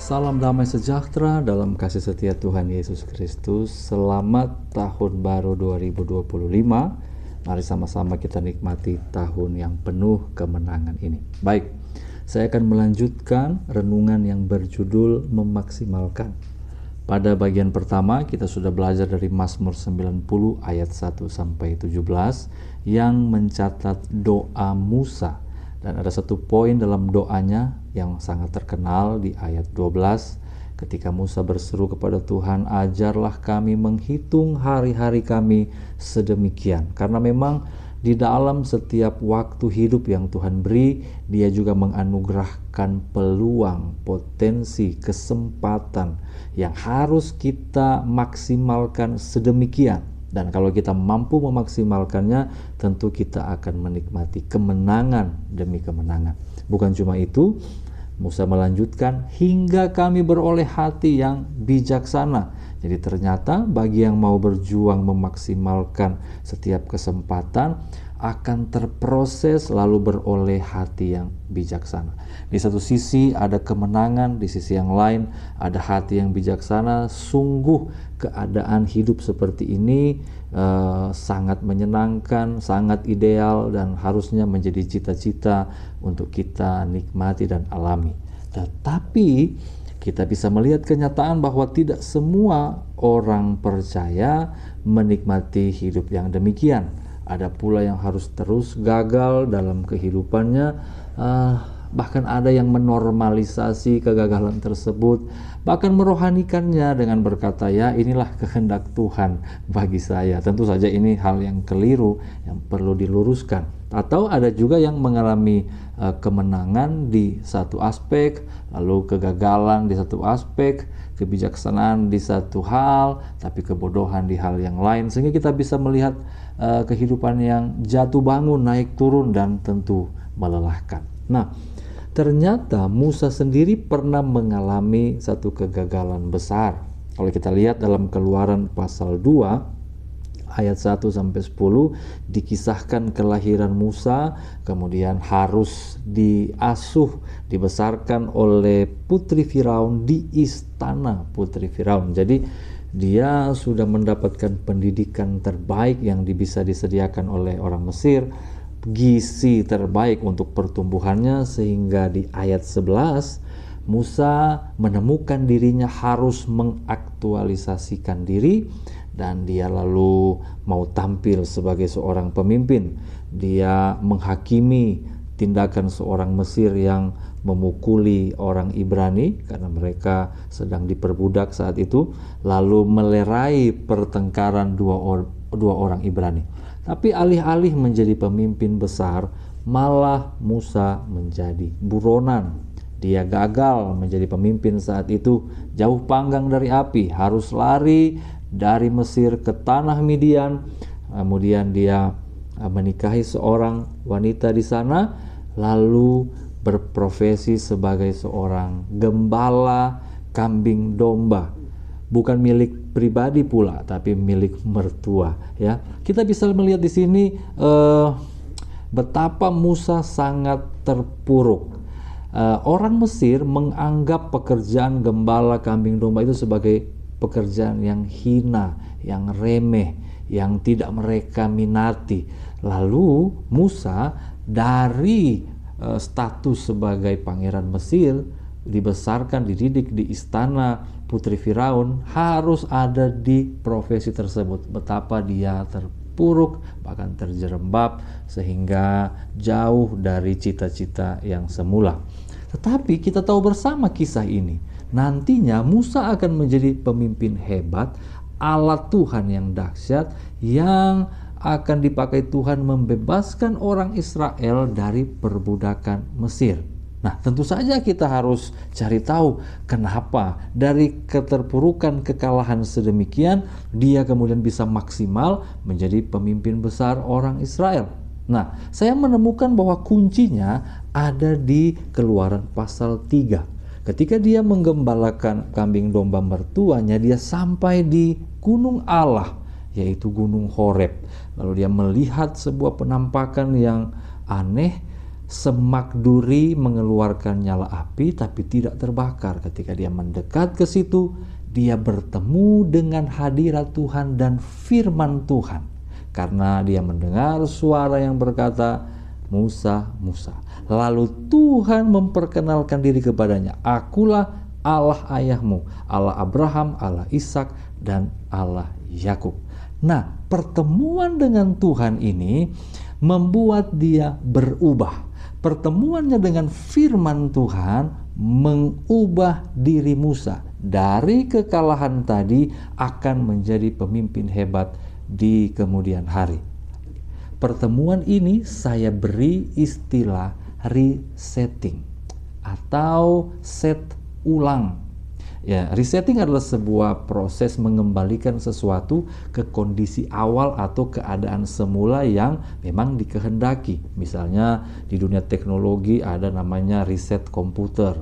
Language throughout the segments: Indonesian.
Salam damai sejahtera dalam kasih setia Tuhan Yesus Kristus. Selamat tahun baru 2025. Mari sama-sama kita nikmati tahun yang penuh kemenangan ini. Baik, saya akan melanjutkan renungan yang berjudul memaksimalkan. Pada bagian pertama kita sudah belajar dari Mazmur 90 ayat 1 sampai 17 yang mencatat doa Musa. Dan ada satu poin dalam doanya yang sangat terkenal di ayat 12 ketika Musa berseru kepada Tuhan, ajarlah kami menghitung hari-hari kami sedemikian. Karena memang di dalam setiap waktu hidup yang Tuhan beri, Dia juga menganugerahkan peluang, potensi, kesempatan yang harus kita maksimalkan sedemikian. Dan kalau kita mampu memaksimalkannya, tentu kita akan menikmati kemenangan demi kemenangan. Bukan cuma itu, Musa melanjutkan, hingga kami beroleh hati yang bijaksana. Jadi ternyata bagi yang mau berjuang memaksimalkan setiap kesempatan, akan terproses lalu beroleh hati yang bijaksana. Di satu sisi ada kemenangan, di sisi yang lain ada hati yang bijaksana. Sungguh keadaan hidup seperti ini sangat menyenangkan, sangat ideal, dan harusnya menjadi cita-cita untuk kita nikmati dan alami. Tetapi kita bisa melihat kenyataan bahwa tidak semua orang percaya menikmati hidup yang demikian. Ada pula yang harus terus gagal dalam kehidupannya, bahkan ada yang menormalisasi kegagalan tersebut, bahkan merohanikannya dengan berkata, ya inilah kehendak Tuhan bagi saya. Tentu saja ini hal yang keliru yang perlu diluruskan. Atau ada juga yang mengalami kemenangan di satu aspek, lalu kegagalan di satu aspek, kebijaksanaan di satu hal, tapi kebodohan di hal yang lain, sehingga kita bisa melihat kehidupan yang jatuh bangun, naik turun, dan tentu melelahkan. Nah, ternyata Musa sendiri pernah mengalami satu kegagalan besar. Kalau kita lihat dalam Keluaran pasal 2 ayat 1 sampai 10 dikisahkan kelahiran Musa, kemudian harus diasuh, dibesarkan oleh putri Firaun di istana putri Firaun. Jadi dia sudah mendapatkan pendidikan terbaik yang bisa disediakan oleh orang Mesir, gizi terbaik untuk pertumbuhannya, sehingga di ayat 11 Musa menemukan dirinya harus mengaktualisasikan diri, dan dia lalu mau tampil sebagai seorang pemimpin. Dia menghakimi tindakan seorang Mesir yang memukuli orang Ibrani karena mereka sedang diperbudak saat itu, lalu melerai pertengkaran dua orang Ibrani. Tapi alih-alih menjadi pemimpin besar, malah Musa menjadi buronan. Dia gagal menjadi pemimpin saat itu, jauh panggang dari api, harus lari dari Mesir ke tanah Midian. Kemudian dia menikahi seorang wanita di sana, lalu berprofesi sebagai seorang gembala kambing domba, bukan milik pribadi pula, tapi milik mertua. Ya, kita bisa melihat di sini betapa Musa sangat terpuruk. Orang Mesir menganggap pekerjaan gembala kambing domba itu sebagai pekerjaan yang hina, yang remeh, yang tidak mereka minati. Lalu Musa dari status sebagai pangeran Mesir, dibesarkan, dididik di istana putri Firaun, harus ada di profesi tersebut. Betapa dia terpuruk, bahkan terjerembab, sehingga jauh dari cita-cita yang semula. Tetapi kita tahu bersama kisah ini, nantinya Musa akan menjadi pemimpin hebat, alat Tuhan yang dahsyat, yang akan dipakai Tuhan membebaskan orang Israel dari perbudakan Mesir. Nah, tentu saja kita harus cari tahu kenapa dari keterpurukan, kekalahan sedemikian, dia kemudian bisa maksimal menjadi pemimpin besar orang Israel. Nah, saya menemukan bahwa kuncinya ada di Keluaran pasal 3. Ketika dia menggembalakan kambing domba mertuanya, dia sampai di Gunung Allah, yaitu Gunung Horeb. Lalu dia melihat sebuah penampakan yang aneh, Semak duri mengeluarkan nyala api tapi tidak terbakar. Ketika dia mendekat ke situ, dia bertemu dengan hadirat Tuhan dan firman Tuhan. Karena dia mendengar suara yang berkata, "Musa, Musa." Lalu Tuhan memperkenalkan diri kepadanya, "Akulah Allah ayahmu, Allah Abraham, Allah Ishak, dan Allah Yakub." Nah, pertemuan dengan Tuhan ini membuat dia berubah. Pertemuannya dengan firman Tuhan mengubah diri Musa dari kekalahan tadi akan menjadi pemimpin hebat di kemudian hari. Pertemuan ini saya beri istilah resetting atau set ulang. Ya, resetting adalah sebuah proses mengembalikan sesuatu ke kondisi awal atau keadaan semula yang memang dikehendaki. Misalnya di dunia teknologi ada namanya reset komputer,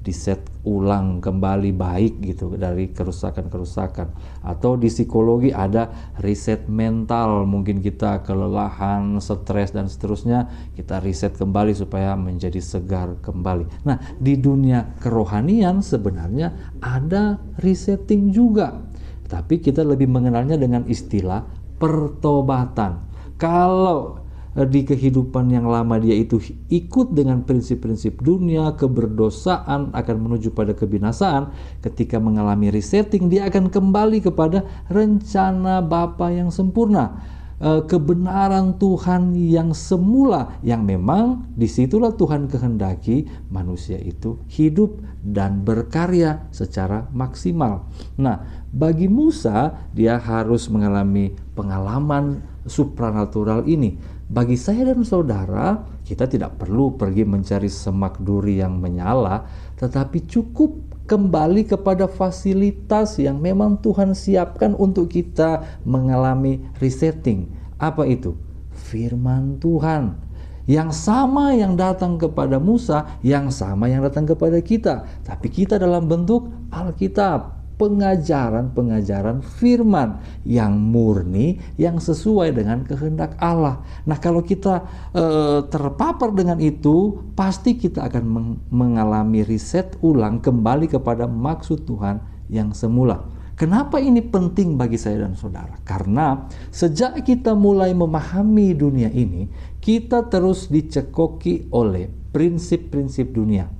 diset ulang kembali baik gitu dari kerusakan-kerusakan. Atau di psikologi ada reset mental, mungkin kita kelelahan, stres dan seterusnya, kita reset kembali supaya menjadi segar kembali. Nah, di dunia kerohanian sebenarnya ada resetting juga, tapi kita lebih mengenalnya dengan istilah pertobatan. Kalau di kehidupan yang lama dia itu ikut dengan prinsip-prinsip dunia, keberdosaan akan menuju pada kebinasaan. Ketika mengalami resetting, dia akan kembali kepada rencana Bapa yang sempurna, kebenaran Tuhan yang semula, yang memang disitulah Tuhan kehendaki manusia itu hidup dan berkarya secara maksimal. Nah, bagi Musa, dia harus mengalami pengalaman supranatural ini. Bagi saya dan saudara, kita tidak perlu pergi mencari semak duri yang menyala, tetapi cukup kembali kepada fasilitas yang memang Tuhan siapkan untuk kita mengalami resetting. Apa itu? Firman Tuhan. Yang sama yang datang kepada Musa, yang sama yang datang kepada kita. Tapi kita dalam bentuk Alkitab. Pengajaran-pengajaran firman yang murni, yang sesuai dengan kehendak Allah. Nah, kalau kita terpapar dengan itu, pasti kita akan mengalami riset ulang kembali kepada maksud Tuhan yang semula. Kenapa ini penting bagi saya dan saudara? Karena sejak kita mulai memahami dunia ini, kita terus dicekoki oleh prinsip-prinsip dunia.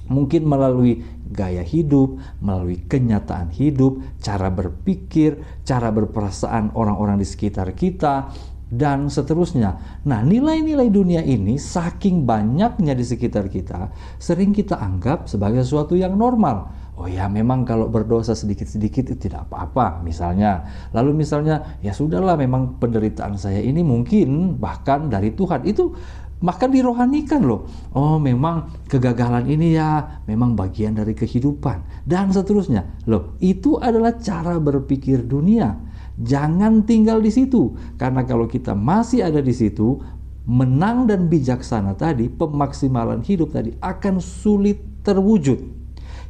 Mungkin melalui gaya hidup, melalui kenyataan hidup, cara berpikir, cara berperasaan orang-orang di sekitar kita, dan seterusnya. Nah, nilai-nilai dunia ini saking banyaknya di sekitar kita, sering kita anggap sebagai sesuatu yang normal. Oh ya, memang kalau berdosa sedikit-sedikit itu tidak apa-apa misalnya. Lalu misalnya, ya sudahlah, memang penderitaan saya ini mungkin bahkan dari Tuhan. Itu bahkan dirohanikan loh. Oh, memang kegagalan ini ya memang bagian dari kehidupan dan seterusnya. Loh, itu adalah cara berpikir dunia. Jangan tinggal di situ, karena kalau kita masih ada di situ, menang dan bijaksana tadi, pemaksimalan hidup tadi akan sulit terwujud.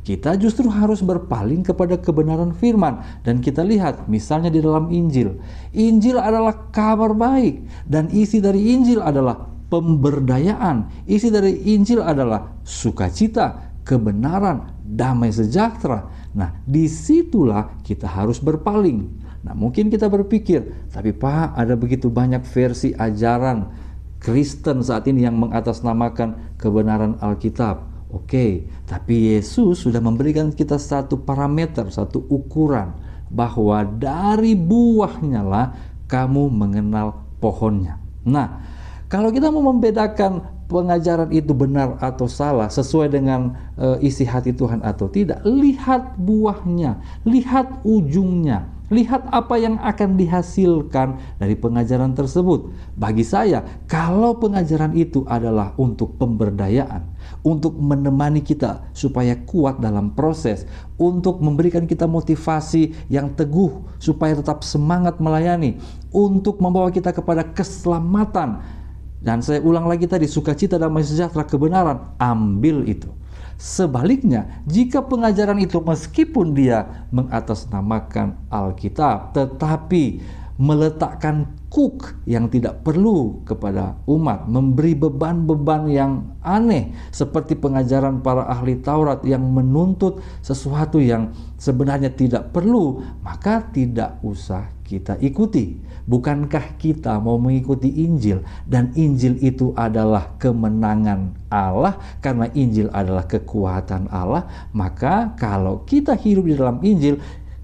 Kita justru harus berpaling kepada kebenaran firman. Dan kita lihat misalnya di dalam Injil. Injil adalah kabar baik, dan isi dari Injil adalah pemberdayaan. Isi dari Injil adalah sukacita, kebenaran, damai sejahtera. Nah, disitulah kita harus berpaling. Nah, mungkin kita berpikir, tapi Pak, ada begitu banyak versi ajaran Kristen saat ini yang mengatasnamakan kebenaran Alkitab. Oke, tapi Yesus sudah memberikan kita satu parameter, satu ukuran, bahwa dari buahnya lah kamu mengenal pohonnya. Nah, kalau kita mau membedakan pengajaran itu benar atau salah, sesuai dengan isi hati Tuhan atau tidak, lihat buahnya, lihat ujungnya, lihat apa yang akan dihasilkan dari pengajaran tersebut. Bagi saya, kalau pengajaran itu adalah untuk pemberdayaan, untuk menemani kita supaya kuat dalam proses, untuk memberikan kita motivasi yang teguh supaya tetap semangat melayani, untuk membawa kita kepada keselamatan. Dan saya ulang lagi tadi, sukacita, damai sejahtera, kebenaran, ambil itu. Sebaliknya, jika pengajaran itu meskipun dia mengatasnamakan Alkitab, tetapi meletakkan kuk yang tidak perlu kepada umat, memberi beban-beban yang aneh seperti pengajaran para ahli Taurat yang menuntut sesuatu yang sebenarnya tidak perlu, maka tidak usah kita ikuti. Bukankah kita mau mengikuti Injil, dan Injil itu adalah kemenangan Allah karena Injil adalah kekuatan Allah? Maka kalau kita hidup di dalam Injil,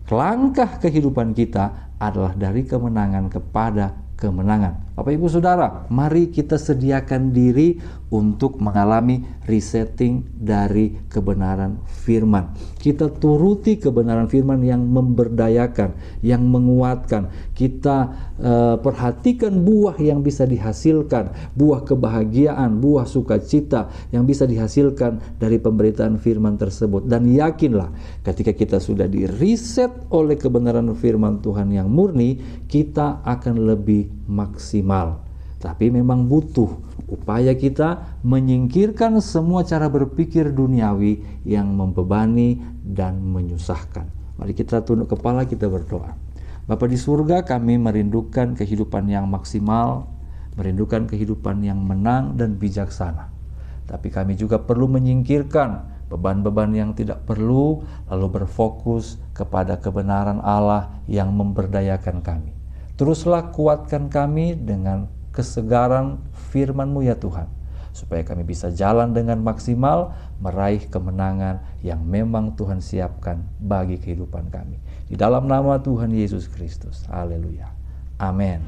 langkah kehidupan kita adalah dari kemenangan kepada kemenangan. Bapak Ibu Saudara, mari kita sediakan diri untuk mengalami resetting dari kebenaran firman. Kita turuti kebenaran firman yang memberdayakan, yang menguatkan. Kita perhatikan buah yang bisa dihasilkan, buah kebahagiaan, buah sukacita yang bisa dihasilkan dari pemberitaan firman tersebut. Dan yakinlah, ketika kita sudah di-reset oleh kebenaran firman Tuhan yang murni, kita akan lebih maksimal. Tapi memang butuh upaya kita menyingkirkan semua cara berpikir duniawi yang membebani dan menyusahkan. Mari kita tunduk kepala, kita berdoa. Bapa di surga, kami merindukan kehidupan yang maksimal, merindukan kehidupan yang menang dan bijaksana. Tapi kami juga perlu menyingkirkan beban-beban yang tidak perlu, lalu berfokus kepada kebenaran Allah yang memberdayakan kami. Teruslah kuatkan kami dengan kesegaran firman-Mu ya Tuhan, supaya kami bisa jalan dengan maksimal, meraih kemenangan yang memang Tuhan siapkan bagi kehidupan kami. Di dalam nama Tuhan Yesus Kristus. Haleluya. Amin.